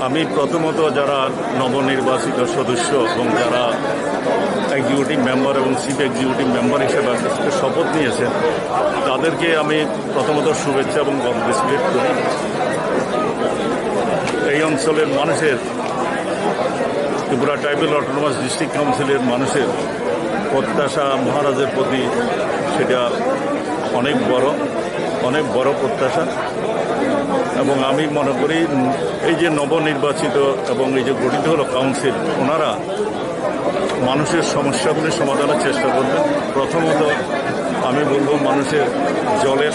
আমি প্রথমত যারা নবনির্বাচিত সদস্য এবং যারা এক্সিকিউটিভ মেম্বার এবং চিফ এক্সিকিউটিভ মেম্বার হিসেবে আজকে শপথ নিয়েছেন তাদেরকে আমি প্রথমত শুভেচ্ছা এবং কংগ্রেচুলেট করি। এই অঞ্চলের মানুষের, ত্রিপুরা ট্রাইবাল অটোনমাস ডিস্ট্রিক্ট কাউন্সিলের মানুষের প্রত্যাশা মহারাজের প্রতি সেটা অনেক বড় প্রত্যাশা। এবং আমি মনে করি এই যে নবনির্বাচিত এবং এই যে গঠিত হলো কাউন্সিল, ওনারা মানুষের সমস্যাগুলি সমাধানের চেষ্টা করবেন। প্রথমত আমি বলবো মানুষের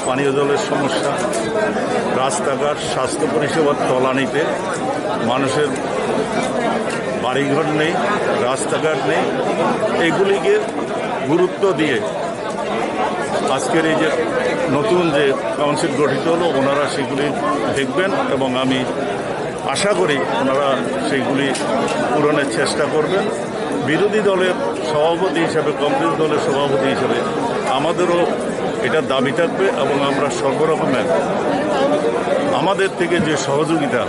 পানীয় জলের সমস্যা, রাস্তাঘাট, স্বাস্থ্য পরিষেবার তলানিতে মানুষের বাড়িঘর নেই, রাস্তাঘাট নেই, এগুলিকে গুরুত্ব দিয়ে আজকের এই যে নতুন যে কাউন্সিল গঠিত হলো ওনারা সেগুলি দেখবেন এবং আমি আশা করি ওনারা সেইগুলি পূরণের চেষ্টা করবেন। বিরোধী দলের সভাপতি হিসাবে, কংগ্রেস দলের সভাপতি হিসাবে আমাদেরও এটার দাবি থাকবে এবং আমরা সর্বরকমের আমাদের থেকে যে সহযোগিতা,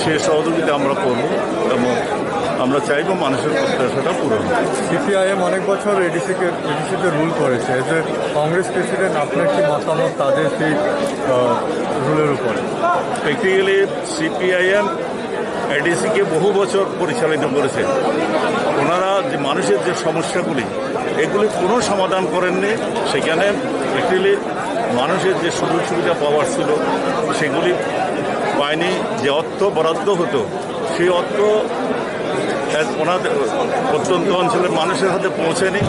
সে সহযোগিতা আমরা করব এবং আমরা চাইব মানুষের প্রত্যাশাটা পূরণ। সিপিআইএম অনেক বছর এডিসিতে রুল করেছে, যে কংগ্রেস প্রেসিডেন্ট আপনার কি মতামত তাদের সেই রুলের উপরে? প্র্যাকটিক্যালি সিপিআইএম এডিসিকে বহু বছর পরিচালিত করেছে। ওনারা যে মানুষের যে সমস্যাগুলি এগুলি কোনো সমাধান করেননি। সেখানে প্র্যাকটিক্যালি মানুষের যে সুযোগ সুবিধা পাওয়ার ছিল সেগুলি পায়নি। যে অর্থ বরাদ্দ হতো সেই অর্থ ওনাদের প্রত্যন্ত অঞ্চলের মানুষের হাতে পৌঁছেনি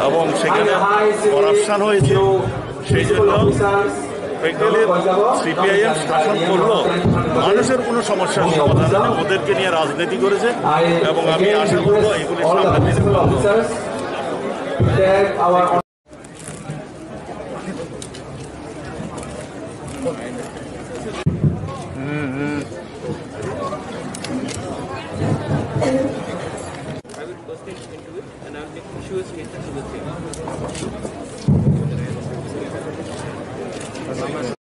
এবং সেখানে করাপশন হয়েছে। সেই জন্য সিপিআইএম শাসন করলো, মানুষের কোনো সমস্যার সমাধান নেই, ওদেরকে নিয়ে রাজনীতি করেছে এবং আমি আশা করবো এগুলি সামনে দিনে I will personally look into it and I will make sure it's